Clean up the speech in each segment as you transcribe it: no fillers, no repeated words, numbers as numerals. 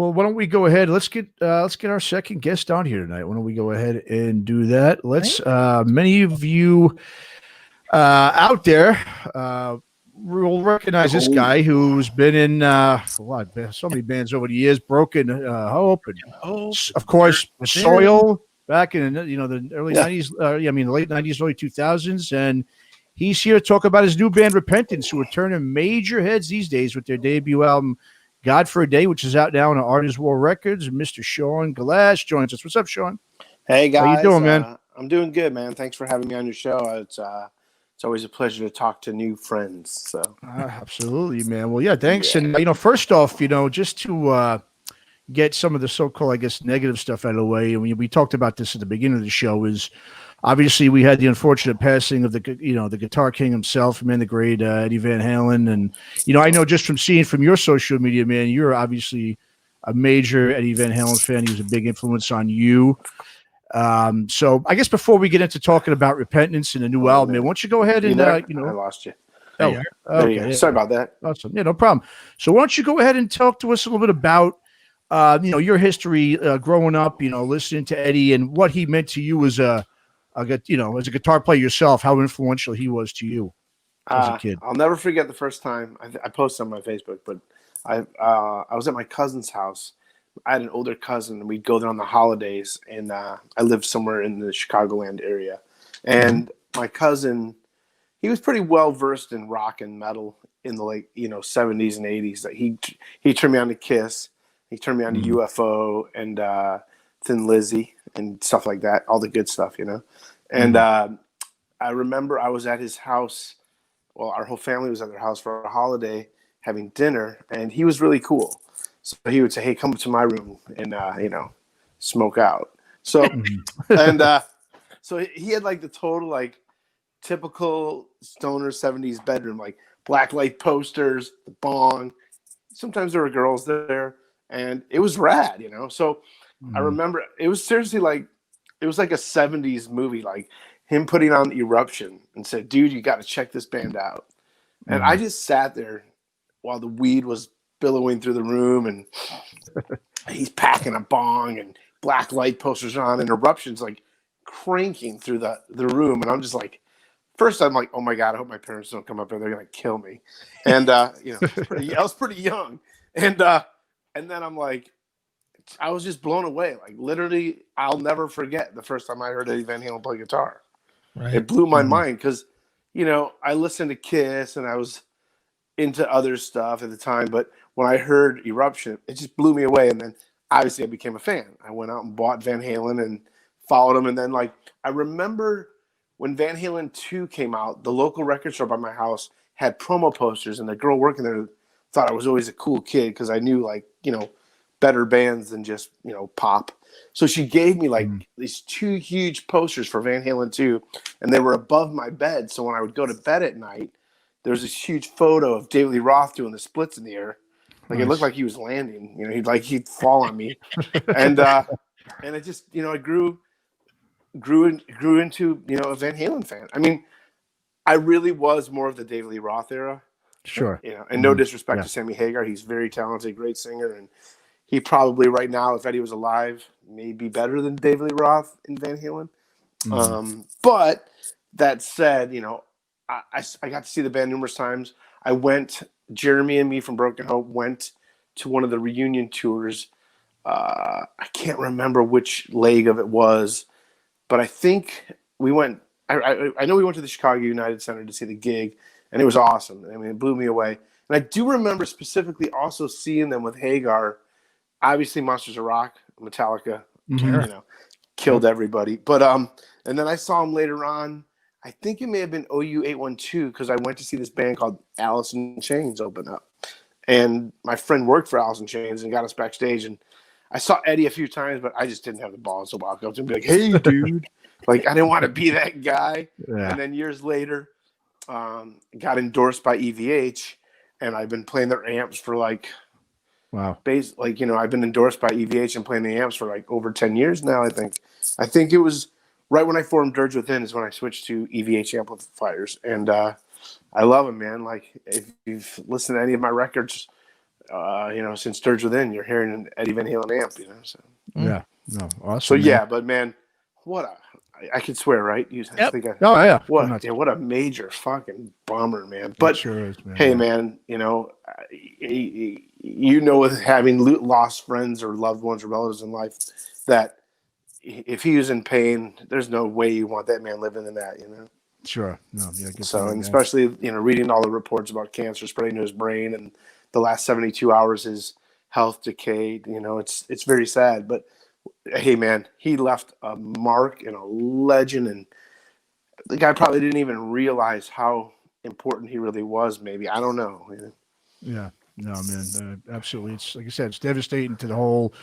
Well, why don't we go ahead? Let's get our second guest on here tonight. Why don't we go ahead and do that? Let's. Many of you out there will recognize this guy who's been in so many bands over the years. Broken Hope, and of course Soil back in the early '90s. The late '90s, early 2000s, and he's here to talk about his new band Repentance, who are turning major heads these days with their debut album God for a Day, which is out now on Artist War Records. And Mr. Shaun Glass joins us. What's up, Shaun? Hey guys, how you doing, man? I'm doing good, man. Thanks for having me on your show. It's always a pleasure to talk to new friends. So absolutely, man. Well, yeah, thanks. Yeah. And first off, just to get some of the so-called, I guess, negative stuff out of the way. And we talked about this at the beginning of the show. Is obviously we had the unfortunate passing of the guitar king himself, man, the great Eddie Van Halen. And I know just from seeing from your social media, man, you're obviously a major Eddie Van Halen fan. He was a big influence on you. So I guess before we get into talking about Repentance and the new album, man, why don't you go ahead and I lost you. Oh, okay. Yeah. Sorry about that. Awesome. Yeah, no problem. So why don't you go ahead and talk to us a little bit about your history growing up, listening to Eddie and what he meant to you as a guitar player yourself, how influential he was to you as a kid. I'll never forget the first time I posted on my Facebook, but I was at my cousin's house. I had an older cousin, and we'd go there on the holidays, and I lived somewhere in the Chicagoland area. And my cousin, he was pretty well versed in rock and metal in the late 70s and 80s. That he turned me on to Kiss, he turned me on to UFO and Thin Lizzy and stuff like that, all the good stuff, And I remember I was at his house. Well, our whole family was at their house for a holiday having dinner, and he was really cool. So he would say, "Hey, come to my room and smoke out." So so he had like the total typical stoner 70s bedroom, like black light posters, the bong. Sometimes there were girls there, and it was rad, So I remember it was seriously it was like a 70s movie, like him putting on Eruption and said, "Dude, you got to check this band out." And I just sat there while the weed was billowing through the room, and he's packing a bong and black light posters on, and Eruption's cranking through the room. And I'm just first I'm like, oh my God, I hope my parents don't come up here. They're going to kill me. And, I was pretty young. And then I'm I was just blown away. Literally, I'll never forget the first time I heard Eddie Van Halen play guitar. Right. It blew my mind because, I listened to Kiss and I was into other stuff at the time, but when I heard Eruption, it just blew me away. And then obviously I became a fan. I went out and bought Van Halen and followed him. And then I remember when Van Halen 2 came out, the local record store by my house had promo posters, and the girl working there thought I was always a cool kid because I knew better bands than just pop. So she gave me these 2 huge posters for Van Halen 2, and they were above my bed. So when I would go to bed at night, there was this huge photo of David Lee Roth doing the splits in the air. It looked like he was landing. He'd fall on me, and it just I grew into a Van Halen fan. I mean, I really was more of the David Lee Roth era. Sure. And no disrespect to Sammy Hagar, he's very talented, great singer, and he probably right now, if Eddie was alive, may be better than David Lee Roth in Van Halen. But that said, I got to see the band numerous times. Jeremy and me from Broken Hope went to one of the reunion tours. I can't remember which leg of it was, but I think we went. I know we went to the Chicago United Center to see the gig, and it was awesome. I mean, it blew me away. And I do remember specifically also seeing them with Hagar. Obviously, Monsters of Rock, Metallica, killed everybody. But and then I saw them later on. I think it may have been OU 812 because I went to see this band called Alice in Chains open up. And my friend worked for Alice in Chains and got us backstage. And I saw Eddie a few times, but I just didn't have the balls to walk up to him and be like, "Hey, dude." I didn't want to be that guy. Yeah. And then years later, got endorsed by EVH. And I've been playing their amps for wow. I've been endorsed by EVH and playing the amps for over 10 years now, I think. I think it was right when I formed Dirge Within is when I switched to EVH amplifiers. And I love them, man. If you've listened to any of my records, since Dirge Within, you're hearing an Eddie Van Halen amp, So Yeah, no, awesome. So man. yeah, but man, I could swear, right? Yep. Oh yeah. What a major fucking bummer, man. But sure is, man. hey, man, with having lost friends or loved ones or relatives in life, that if he was in pain, there's no way you want that man living in that, Sure. No. Yeah. So, and especially reading all the reports about cancer spreading to his brain, and the last 72 hours his health decayed. It's very sad. But hey, man, he left a mark and a legend, and the guy probably didn't even realize how important he really was. Maybe, I don't know. Yeah. No, man. Absolutely. It's like I said, it's devastating to the whole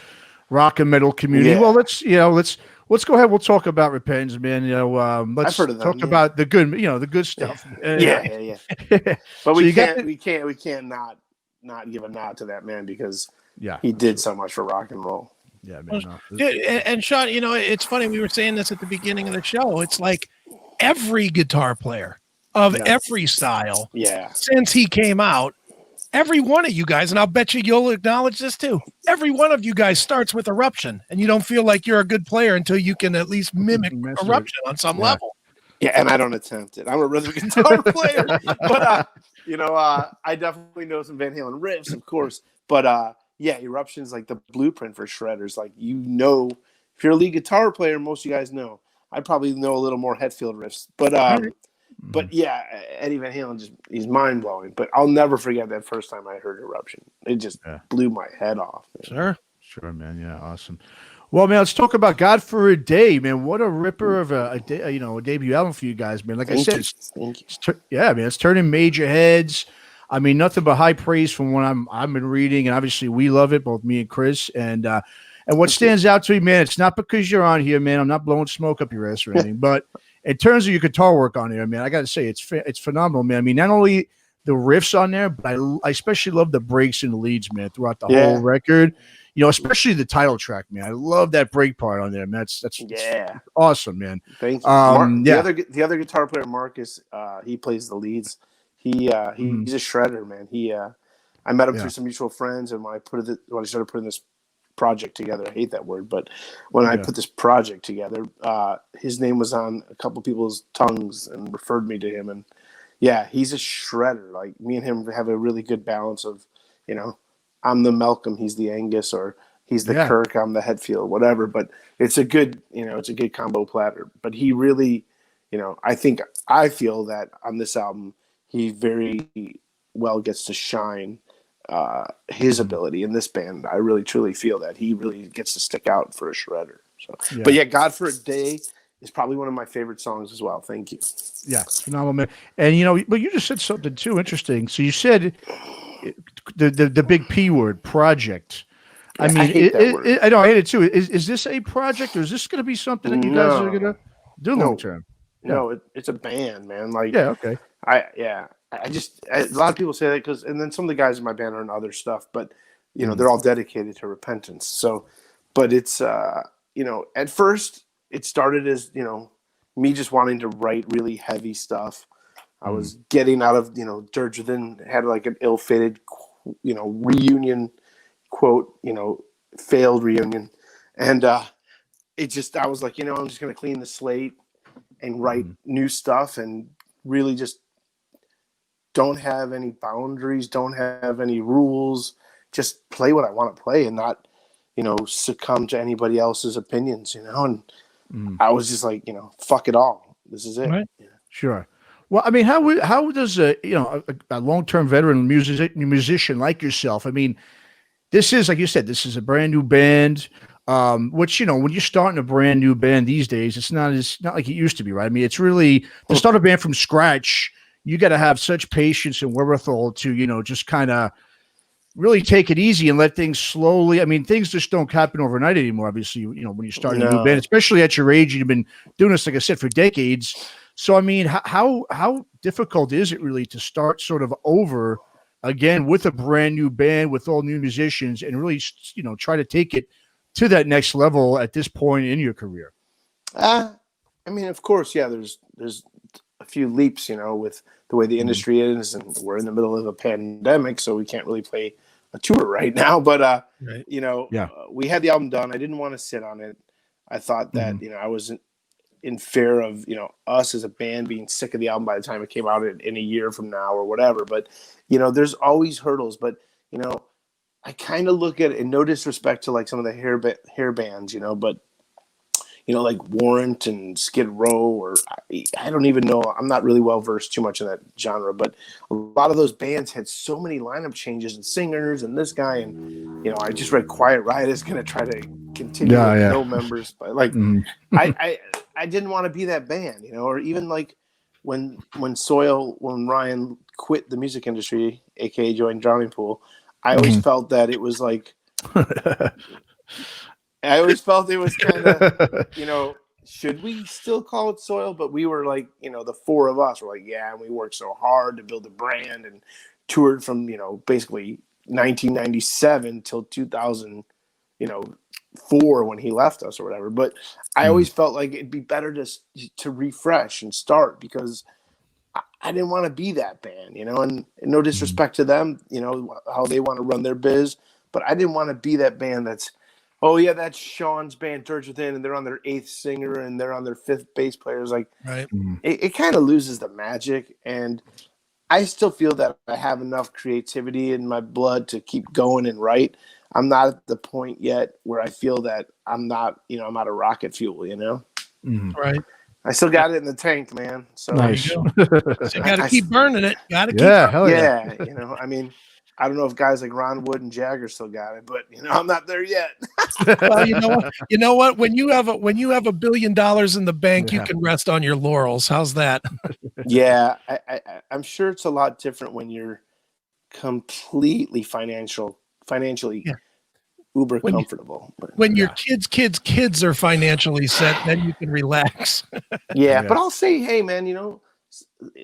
rock and metal community. Yeah. Well, let's go ahead. We'll talk about Repentance, man. Let's talk about the good, the good stuff. Yeah. But we can't not give a nod to that man, because he did so much for rock and roll. Yeah, man. And Shaun, it's funny. We were saying this at the beginning of the show. It's like every guitar player of every style, since he came out, every one of you guys, and I'll bet you'll acknowledge this too, every one of you guys starts with Eruption, and you don't feel like you're a good player until you can at least mimic Eruption on some level. Yeah, and I don't attempt it. I'm a rhythm guitar player, but I definitely know some Van Halen riffs, of course. But Eruption's like the blueprint for shredders. Like, if you're a lead guitar player, most of you guys know. I probably know a little more Hetfield riffs, but yeah, Eddie Van Halen he's mind blowing. But I'll never forget that first time I heard Eruption. It just blew my head off. Man. Sure, man. Yeah, awesome. Well, man, let's talk about God for a Day, man. What a ripper of a debut album for you guys, man. Like I said, it's turning major heads. I mean, nothing but high praise from what I've been reading, and obviously we love it, both me and Chris. And what stands out to me, man, it's not because you're on here, man. I'm not blowing smoke up your ass or anything, but in terms of your guitar work on here, man, I got to say it's phenomenal, man. I mean, not only the riffs on there, but I especially love the breaks and the leads, man, throughout the whole record. Especially the title track, man. I love that break part on there, man. That's awesome, man. Thank you. The other guitar player, Marcus, he plays the leads. He's a shredder, man. I met him through some mutual friends, and when I started putting this project together, I hate that word, but when I put this project together, his name was on a couple people's tongues and referred me to him. And he's a shredder. Like, me and him have a really good balance of, I'm the Malcolm, he's the Angus, or he's the Kirk, I'm the Hetfield, whatever. But it's a good combo platter. But he really, I feel that on this album, he very well gets to shine his ability in this band. I really truly feel that he really gets to stick out for a shredder. So, but God for a Day is probably one of my favorite songs as well. Thank you. Yeah, phenomenal, man. And but you just said something too interesting. So you said the big P word, project. I mean, I hate that word. I know, I hate it too. Is this a project, or is this going to be something that you guys are going to do long term? No, it's a band, man. Like, okay. I just a lot of people say that and then some of the guys in my band are in other stuff, but they're all dedicated to Repentance. So, but it's at first it started as me just wanting to write really heavy stuff. I was getting out of Dirge Within had like an ill-fated reunion quote, failed reunion, and I was like, I'm just gonna clean the slate and write new stuff, and really just don't have any boundaries, don't have any rules, just play what I want to play and not, succumb to anybody else's opinions, and I was just like, fuck it all. This is it. Right. Sure. Well, I mean, how does a long-term veteran musician like yourself, I mean, this is, like you said, this is a brand new band, which, when you're starting a brand new band these days, it's not like it used to be, right? I mean, it's really, to start a band from scratch, you got to have such patience and wherewithal to, just kind of really take it easy and let things slowly. I mean, things just don't happen overnight anymore. Obviously, when you start a new band, especially at your age, you've been doing this, like I said, for decades. So, I mean, how difficult is it really to start sort of over again with a brand new band with all new musicians and really, try to take it to that next level at this point in your career? I mean, of course, there's a few leaps, with the way the industry is, and we're in the middle of a pandemic, so we can't really play a tour right now. But Right. you know, we had the album done. I didn't want to sit on it. I thought that you know, I wasn't in fear of, you know, us as a band being sick of the album by the time it came out in a year from now or whatever. But you know, there's always hurdles. But you know, I kind of look at it, and no disrespect to like some of the hair bands, you know, but you know, like Warrant and Skid Row, or I don't even know. I'm not really well versed too much in that genre, but a lot of those bands had so many lineup changes and singers and this guy, and you know, I just read Quiet Riot is going to try to continue with no members, but like I didn't want to be that band, you know, or even like when Ryan quit the music industry, aka joined Drowning Pool, I always felt that it was like. I always felt it was kind of, you know, should we still call it Soil? But we were like, you know, the four of us were like, yeah, and we worked so hard to build a brand and toured from, you know, basically 1997 till 2000, you know, 4 when he left us or whatever. But I always felt like it'd be better to refresh and start, because I didn't want to be that band, you know, and no disrespect to them, you know, how they want to run their biz, but I didn't want to be that band that's, oh yeah, that's Shaun's band, Dirge Within, and they're on their 8th singer and they're on their 5th bass players. Like, it kind of loses the magic. And I still feel that I have enough creativity in my blood to keep going and write. I'm not at the point yet where I feel that I'm not, you know, I'm out of rocket fuel, you know? Right. I still got it in the tank, man. So nice. So you got to keep burning it. Got to keep. Yeah. You know, I mean, I don't know if guys like Ron Wood and Jagger still got it, but you know, I'm not there yet. Well, you know what? When you have $1 billion in the bank, you can rest on your laurels. How's that? Yeah, I'm sure it's a lot different when you're completely financially uber comfortable. When your kids are financially set, then you can relax. Yeah, but I'll say, hey, man, you know,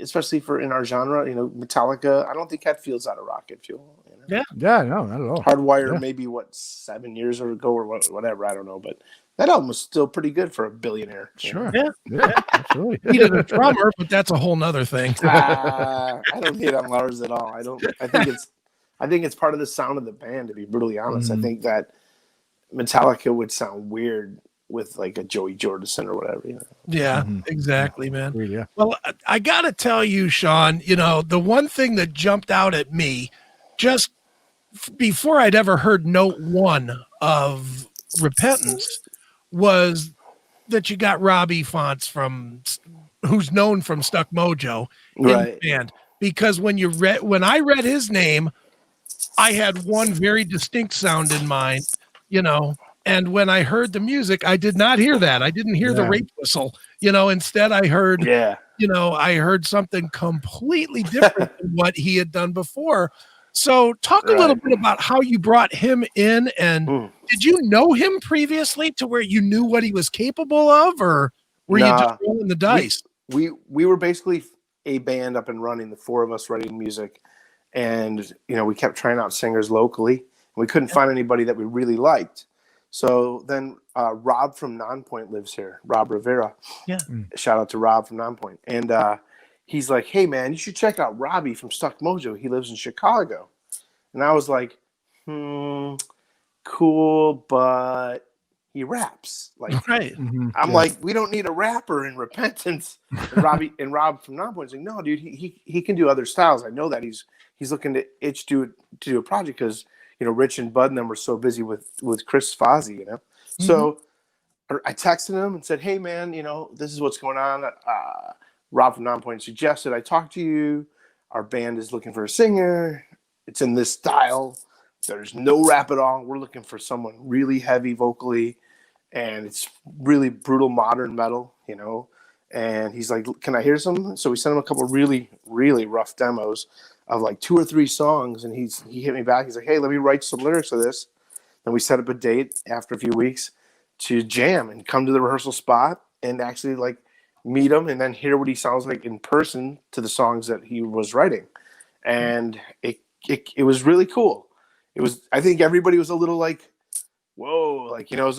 especially for in our genre, you know, Metallica, I don't think that feels out of rocket fuel. You know? No, not at all. Hardwire, maybe 7 years ago or whatever, I don't know, but that album was still pretty good for a billionaire. Sure. Yeah, absolutely. He needed a drummer, but that's a whole nother thing. I don't hate on Lars at all. I think it's part of the sound of the band, to be brutally honest. I think that Metallica would sound weird with like a Joey Jordison or whatever, you know? Yeah, exactly, man. Yeah. Well, I got to tell you, Shaun, you know, the one thing that jumped out at me just before I'd ever heard note 1 of Repentance was that you got Robbie Fonts who's known from Stuck Mojo in the band. Because when I read his name, I had one very distinct sound in mind, you know, and when I heard the music, I did not hear that. I didn't hear the rape whistle, you know, instead I heard, you know, I heard something completely different than what he had done before. So talk a little bit about how you brought him in, and did you know him previously to where you knew what he was capable of, or were you just rolling the dice? We were basically a band up and running, the 4 of us writing music. And, you know, we kept trying out singers locally, and we couldn't find anybody that we really liked. So then Rob from Nonpoint lives here, Rob Rivera. Yeah. Shout out to Rob from Nonpoint. And he's like, hey, man, you should check out Robbie from Stuck Mojo. He lives in Chicago. And I was like, cool, but he raps. Like, I'm like, we don't need a rapper in Repentance. And Rob from Nonpoint is like, no, dude, he can do other styles. I know that he's looking to to do a project because, you know, Rich and Bud and them were so busy with Chris Fozzy, you know. So I texted him and said, hey, man, you know, this is what's going on. Rob from Nonpoint suggested I talk to you. Our band is looking for a singer. It's in this style. There's no rap at all. We're looking for someone really heavy vocally, and it's really brutal modern metal, you know. And he's like, can I hear some? So we sent him a couple really, really rough demos of like 2 or 3 songs, and he hit me back. He's like, hey, let me write some lyrics of this. Then we set up a date after a few weeks to jam and come to the rehearsal spot and actually like meet him and then hear what he sounds like in person to the songs that he was writing. And it was really cool. I think everybody was a little like, whoa, like, you know, it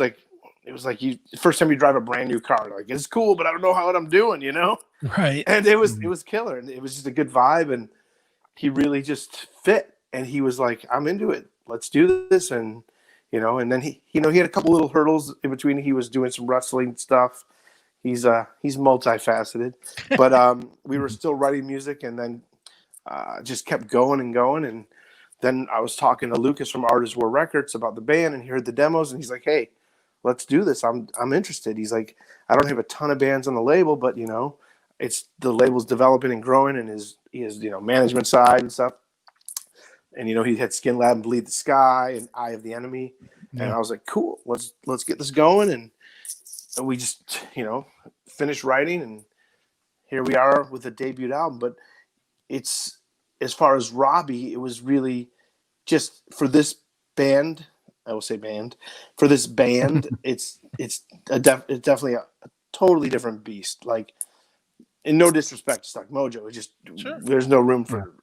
was like you first time you drive a brand new car, like it's cool, but I don't know what I'm doing, you know? Right. And it was killer, and it was just a good vibe, and he really just fit. And he was like, I'm into it. let's do this. And, and then he had a couple little hurdles in between. He was doing some wrestling stuff. He's multifaceted, but we were still writing music, and then just kept going and going. And then I was talking to Lucas from Artists War Records about the band, and he heard the demos, and he's like, "Hey, let's do this. I'm interested." He's like, "I don't have a ton of bands on the label, but it's the label's developing and growing, and he has management side and stuff." And he had Skin Lab and Bleed the Sky and Eye of the Enemy, and I was like, "Cool, let's get this going." And we just finished writing, and here we are with a debut album. But it's, as far as Robbie, it was really just for this band. I will say band for this band. it's definitely a totally different beast. Like, in no disrespect to Stock Mojo, it's just there's no room for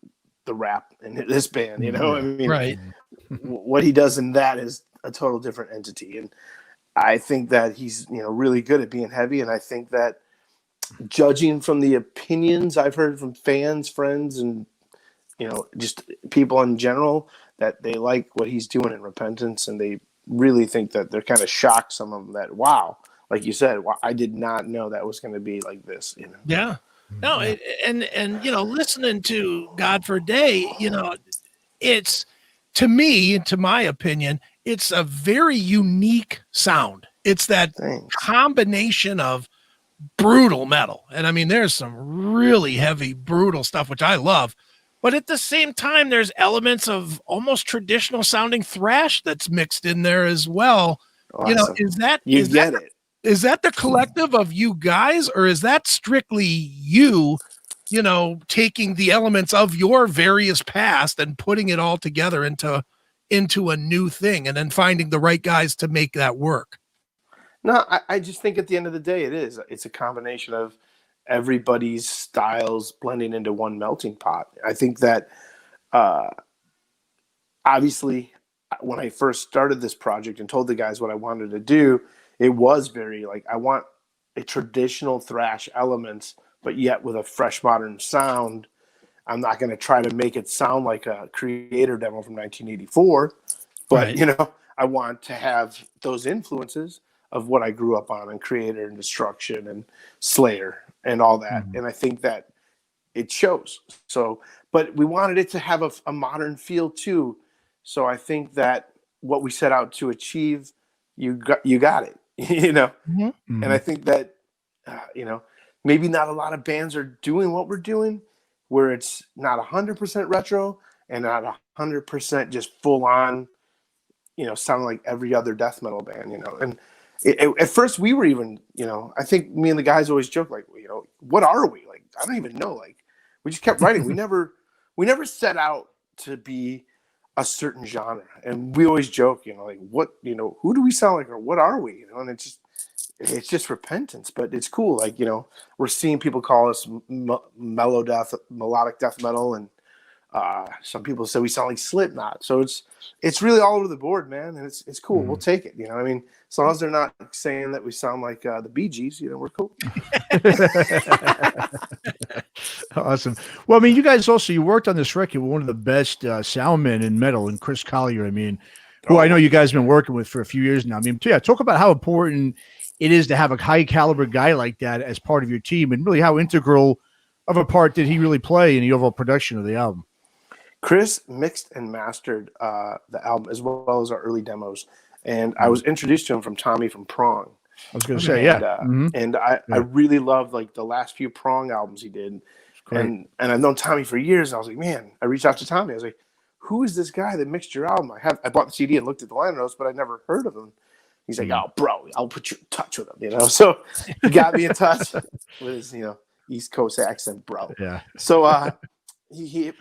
the rap in this band. I mean, right? What he does in that is a total different entity, and I think that he's really good at being heavy. And I think that, judging from the opinions I've heard from fans, friends, and just people in general, that they like what he's doing in Repentance, and they really think that they're kind of shocked, some of them, that wow, like you said, wow, I did not know that was going to be like this. Yeah. No, and listening to God for a Day, it's, to me, to my opinion, it's a very unique sound. It's that combination of brutal metal. And I mean, there's some really heavy, brutal stuff, which I love. But at the same time, there's elements of almost traditional sounding thrash that's mixed in there as well. Awesome. Is that the collective of you guys, or is that strictly you, taking the elements of your various past and putting it all together into a new thing, and then finding the right guys to make that work? No, I just think at the end of the day, it's a combination of everybody's styles blending into one melting pot. I think that obviously when I first started this project and told the guys what I wanted to do, it was very like, I want a traditional thrash elements, but yet with a fresh modern sound. I'm not going to try to make it sound like a Creator demo from 1984, but I want to have those influences of what I grew up on, and Creator and Destruction and Slayer and all that. And I think that it shows. So, but we wanted it to have a modern feel too. So I think that what we set out to achieve, you got it, And I think that, maybe not a lot of bands are doing what we're doing, where it's not 100% retro and not 100% just full on, sounding like every other death metal band, And at first we were even, I think me and the guys always joke, like, what are we? Like, I don't even know. Like, we just kept writing. We never set out to be a certain genre. And we always joke, like, what, who do we sound like, or what are we? And it's just Repentance, but it's cool. Like, we're seeing people call us melodic death metal, and some people say we sound like Slipknot. So it's really all over the board, man, and it's cool. We'll take it. I mean, as long as they're not saying that we sound like the Bee Gees, we're cool. Awesome. Well, I mean, you guys also, you worked on this record with one of the best soundmen in metal, and Chris Collier. I mean, who I know you guys have been working with for a few years now. I mean, talk about how important it is to have a high caliber guy like that as part of your team, and really how integral of a part did he really play in the overall production of the album? Chris mixed and mastered the album as well as our early demos. And I was introduced to him from Tommy from Prong. I was going to say, And I really loved like the last few Prong albums he did. And I've known Tommy for years. And I was like, man, I reached out to Tommy. I was like, who is this guy that mixed your album? I bought the CD and looked at the liner notes, but I never heard of him. He's like, oh, bro, I'll put you in touch with him, So he got me in touch with his, East Coast accent, bro. Yeah. So he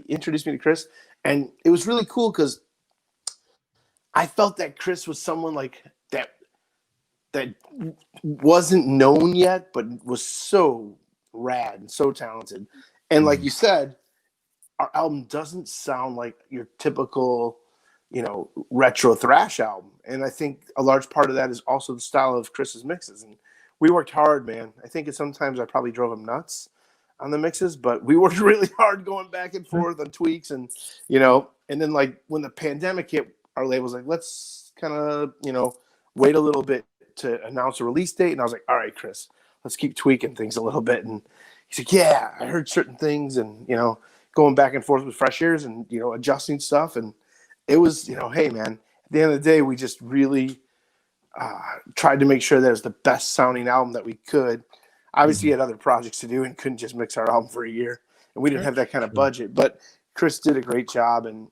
introduced me to Chris, and it was really cool because I felt that Chris was someone like that wasn't known yet, but was so rad and so talented. And like you said, our album doesn't sound like your typical, retro thrash album. And I think a large part of that is also the style of Chris's mixes. And we worked hard, man. I think sometimes I probably drove him nuts on the mixes, but we worked really hard going back and forth on tweaks and And then like when the pandemic hit, our label's like, let's kind of, wait a little bit to announce a release date. And I was like, all right, Chris, let's keep tweaking things a little bit. And he's like, yeah, I heard certain things, and, going back and forth with Fresh Ears and, adjusting stuff. And it was, hey man, at the end of the day, we just really tried to make sure that it was the best sounding album that we could. Obviously, we had other projects to do and couldn't just mix our album for a year. And we didn't have that kind of budget, but Chris did a great job. And,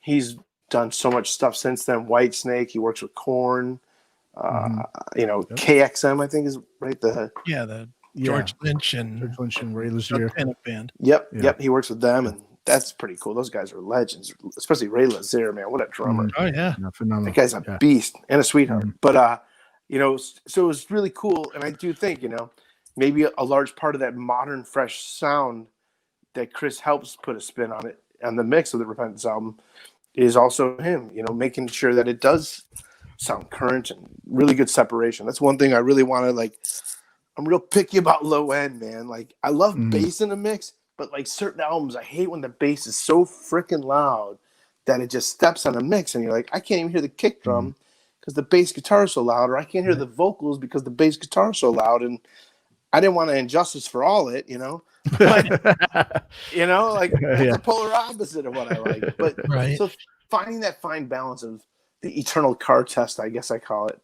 he's done so much stuff since then. Whitesnake, he works with Korn, KXM, I think is right. The George Lynch and Ray Lazier band. Yep. He works with them, and that's pretty cool. Those guys are legends, especially Ray Lazier, man. What a drummer! Oh yeah, phenomenal. That guy's a beast and a sweetheart. But so it was really cool, and I do think maybe a large part of that modern, fresh sound that Chris helps put a spin on it, on the mix of the Repentance album, is also him. Making sure that it does sound current and really good separation. That's one thing I really want to like. I'm real picky about low end, man. Like I love bass in a mix, but like certain albums, I hate when the bass is so freaking loud that it just steps on a mix, and you're like, I can't even hear the kick drum because the bass guitar is so loud, or I can't hear the vocals because the bass guitar is so loud. And I didn't want to injustice for all it, but, like that's the polar opposite of what I like. But so finding that fine balance of the eternal car test, I guess I call it.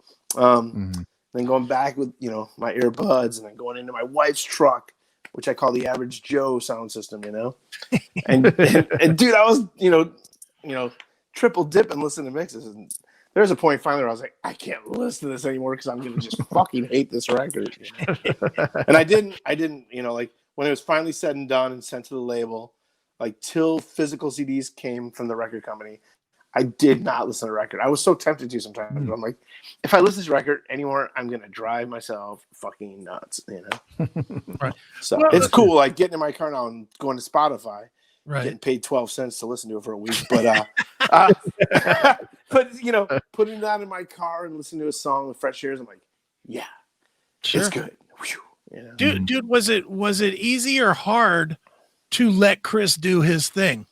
Then going back with, my earbuds, and then going into my wife's truck, which I call the Average Joe sound system, and dude, I was, triple dipping listening to mixes. And there's a point finally where I was like, I can't listen to this anymore because I'm going to just fucking hate this record. And I didn't, like when it was finally said and done and sent to the label, like till physical CDs came from the record company, I did not listen to the record. I was so tempted to sometimes, but I'm like, if I listen to the record anymore, I'm going to drive myself fucking nuts, Right. So it's cool, like getting in my car now and going to Spotify, getting paid 12 cents to listen to it for a week. But, but putting that in my car and listening to a song with Fresh Ears, I'm like, yeah, it's good. Whew, Dude, was it easy or hard to let Chris do his thing?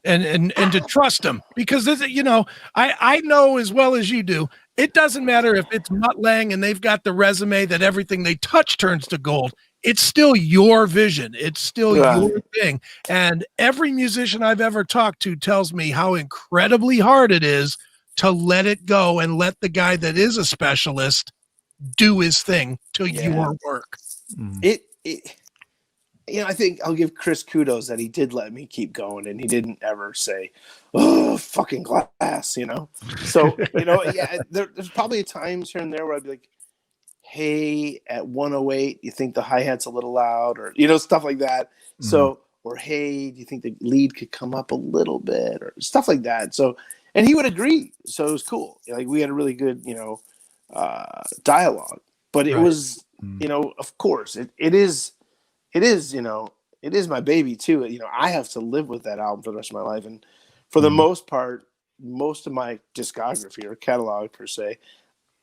And to trust him, because this, I know as well as you do, it doesn't matter if it's Mutt Lange and they've got the resume that everything they touch turns to gold. It's still your vision. It's still your thing. And every musician I've ever talked to tells me how incredibly hard it is to let it go and let the guy that is a specialist do his thing to your work. I think I'll give Chris kudos that he did let me keep going, and he didn't ever say, "Oh, fucking Glass," So, there's probably times here and there where I'd be like, "Hey, at 108, you think the hi-hat's a little loud," or stuff like that. So, or hey, do you think the lead could come up a little bit, or stuff like that. So, and he would agree. So it was cool. Like we had a really good, dialogue. But it was, of course, it is, my baby too. I have to live with that album for the rest of my life. And for the most part, most of my discography or catalog per se,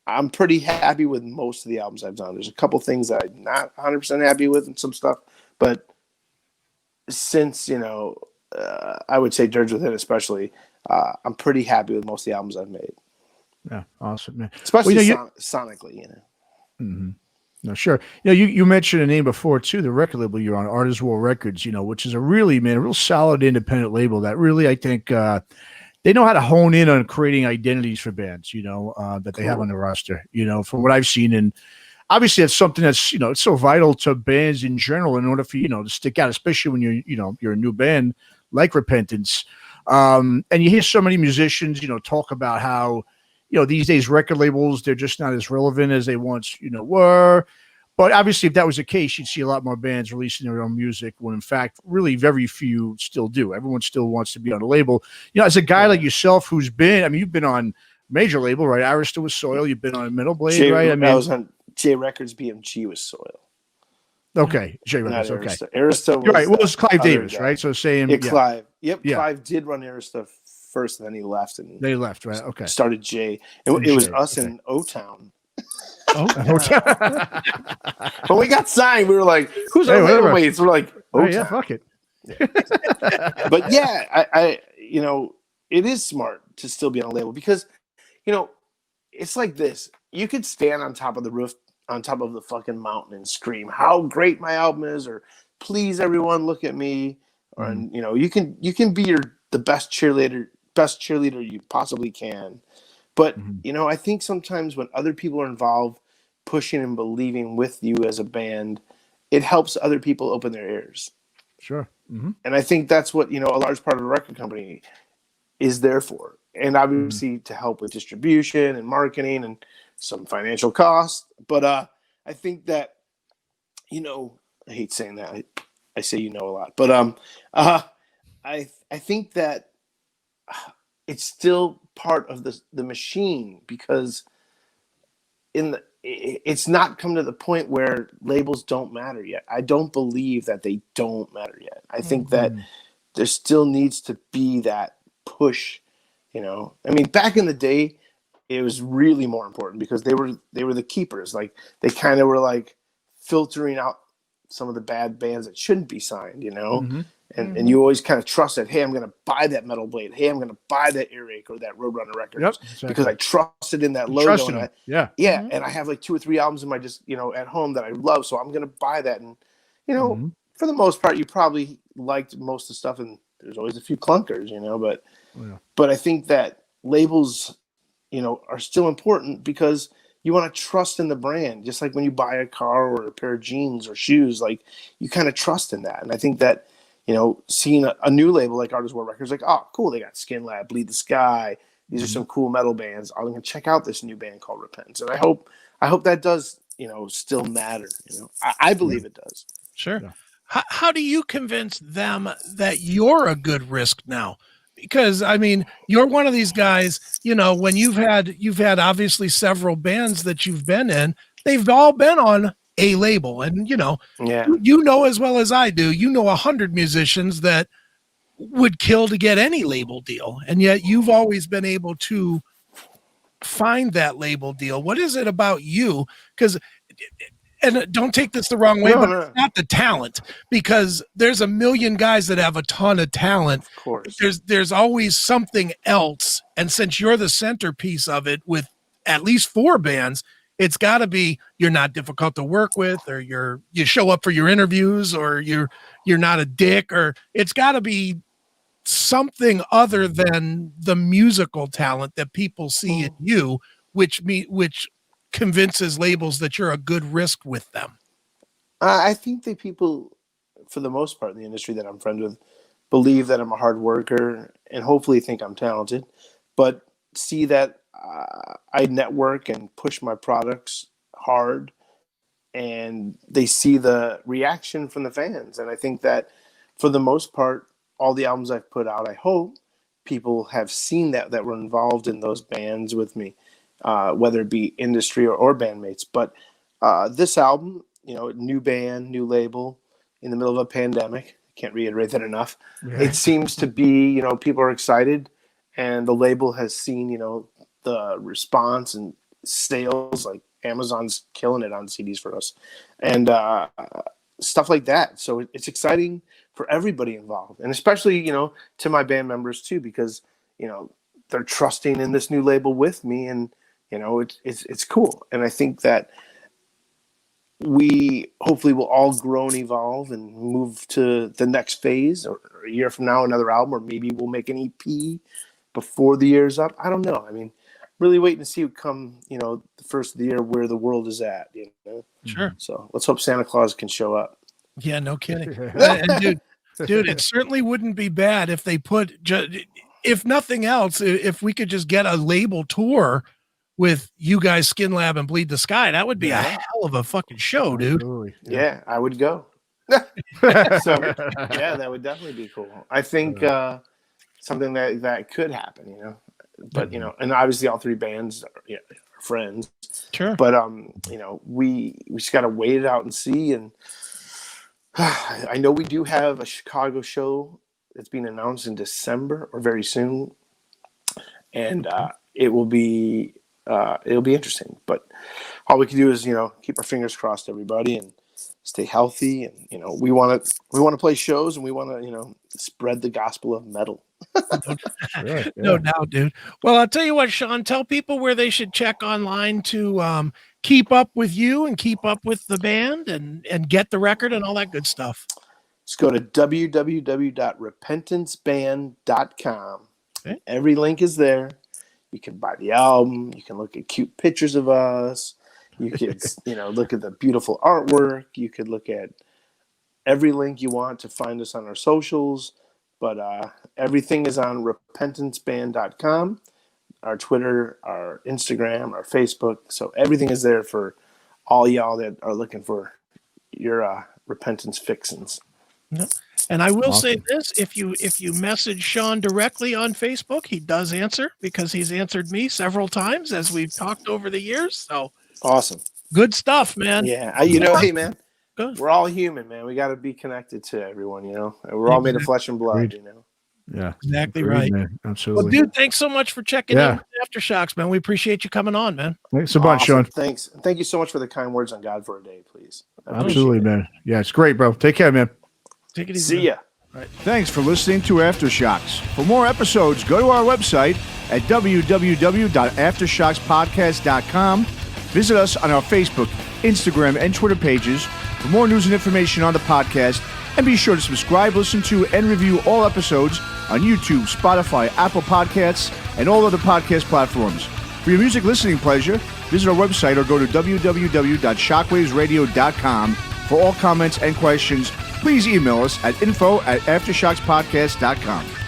I'm pretty happy with most of the albums I've done. There's a couple things that I'm not 100% happy with and some stuff, but since, I would say Dirge Within especially, I'm pretty happy with most of the albums I've made. Yeah, awesome, man. Especially sonically, Mm-hmm. No, sure. You mentioned a name before too, the record label you're on, Artist War Records, which is a real solid independent label that really, I think, they know how to hone in on creating identities for bands, that they have on the roster, from what I've seen. And obviously that's something that's, it's so vital to bands in general in order for, to stick out, especially when you're a new band like Repentance. And you hear so many musicians, talk about how, these days record labels, they're just not as relevant as they once, were. But obviously, if that was the case, you'd see a lot more bands releasing their own music when, in fact, really very few still do. Everyone still wants to be on a label. As a guy like yourself who's been, you've been on major label, right? Arista was Soil. You've been on Metal Blade, right? I was on J Records, BMG was Soil. Okay, J Records, okay. Arista was right. Well, it was Clive Davis, guy. Right? So same. Yeah, Clive. Yep, yeah. Clive did run Arista first, and then he left. And they left, right? Okay. Started J. It was us in O-Town. When we got signed, we were like, "Who's our label mates?" We're like, "Oh yeah, fuck it." But yeah, I it is smart to still be on a label because, you know, it's like this. You could stand on top of the roof, on top of the fucking mountain and scream how great my album is, or please everyone look at me. Or, and, you know, you can be the best cheerleader you possibly can. But, you know, I think sometimes when other people are involved, pushing and believing with you as a band, it helps other people open their ears. Sure. And I think that's what, you know, a large part of a record company is there for. And obviously to help with distribution and marketing and some financial costs. But I think that, you know, I hate saying that. I say you know a lot. But I think that it's still part of the machine, because it's not come to the point where labels don't matter yet. I don't believe that they don't matter yet. I think that there still needs to be that push, you know. I mean, back in the day, it was really more important because they were the keepers. Like, they kind of were like filtering out some of the bad bands that shouldn't be signed, you know. And you always kind of trusted, hey, I'm going to buy that Metal Blade. Hey, I'm going to buy that Earache or that Roadrunner record because I trusted in that logo. And and I have like 2 or 3 albums in my at home that I love, so I'm going to buy that. And you know, for the most part, you probably liked most of the stuff, and there's always a few clunkers, you know. But I think that labels, you know, are still important because you want to trust in the brand, just like when you buy a car or a pair of jeans or shoes. Like, you kind of trust in that, and I think that, you know, seeing a new label like Artist War Records, like, oh, cool, they got Skin Lab, Bleed the Sky. These are some cool metal bands. I'm going to check out this new band called Repentance. And I hope that does, you know, still matter. You know, I believe it does. Sure. Yeah. How do you convince them that you're a good risk now? Because, I mean, you're one of these guys, you know, when you've had obviously several bands that you've been in, they've all been on a label. And, you know, you know as well as I do, you know 100 musicians that would kill to get any label deal. And yet you've always been able to find that label deal. What is it about you? Because, and don't take this the wrong way, it's not the talent, because there's a million guys that have a ton of talent. Of course. There's always something else. And since you're the centerpiece of it with at least 4 bands, it's got to be you're not difficult to work with, or you show up for your interviews, or you're not a dick, or it's got to be something other than the musical talent that people see in you, which convinces labels that you're a good risk with them. I think that people, for the most part in the industry that I'm friends with, believe that I'm a hard worker and hopefully think I'm talented, but see that I network and push my products hard, and they see the reaction from the fans. And I think that for the most part, all the albums I've put out, I hope people have seen that were involved in those bands with me, whether it be industry or bandmates. But this album, you know, new band, new label, in the middle of a pandemic, can't reiterate that enough. It seems to be, you know, people are excited, and the label has seen, you know, the response and sales. Like, Amazon's killing it on CDs for us, and stuff like that. So it's exciting for everybody involved, and especially, you know, to my band members too, because, you know, they're trusting in this new label with me, and, you know, it's cool. And I think that we hopefully will all grow and evolve and move to the next phase, or a year from now, another album, or maybe we'll make an EP before the year's up. I don't know. I mean, really waiting to see what come, you know, the first of the year, where the world is at, you know? Sure. So let's hope Santa Claus can show up. Yeah, no kidding. And dude, it certainly wouldn't be bad if they put, if nothing else, if we could just get a label tour with you guys, Skin Lab and Bleed the Sky. That would be a hell of a fucking show, dude. Yeah, I would go. So yeah, that would definitely be cool. I think something that could happen, you know. But, you know, and obviously all 3 bands are, you know, are friends. Sure. But you know, we just gotta wait it out and see. And I know we do have a Chicago show that's being announced in December, or very soon, and it'll be interesting. But all we can do is, you know, keep our fingers crossed, everybody, and stay healthy. And, you know, we want to play shows, and we want to, you know, spread the gospel of metal. No doubt, dude. Well, I'll tell you what, Shaun, tell people where they should check online to keep up with you and keep up with the band and get the record and all that good stuff. Just go to www.repentanceband.com. Okay. Every link is there. You can buy the album. You can look at cute pictures of us. You can, look at the beautiful artwork. You could look at every link you want to find us on our socials. But everything is on repentanceband.com, our Twitter, our Instagram, our Facebook. So everything is there for all y'all that are looking for your repentance fixins. Yep. And I will say this, if you message Shaun directly on Facebook, he does answer, because he's answered me several times as we've talked over the years. So awesome. Good stuff, man. Yeah. Hey, man. Good. We're all human, man. We got to be connected to everyone, And we're all made of flesh and blood, Yeah, exactly right. Man. Absolutely. Well, dude, thanks so much for checking in with Aftershocks, man. We appreciate you coming on, man. Thanks a bunch, Shaun. Thanks. Thank you so much for the kind words on God for a Day, please. Absolutely, man. Yeah, it's great, bro. Take care, man. Take it easy. See ya. All right. Thanks for listening to Aftershocks. For more episodes, go to our website at www.aftershockspodcast.com. Visit us on our Facebook, Instagram, and Twitter pages for more news and information on the podcast. And be sure to subscribe, listen to, and review all episodes on YouTube, Spotify, Apple Podcasts, and all other podcast platforms. For your music listening pleasure, visit our website or go to www.shockwavesradio.com. For all comments and questions, please email us at info@aftershockspodcast.com.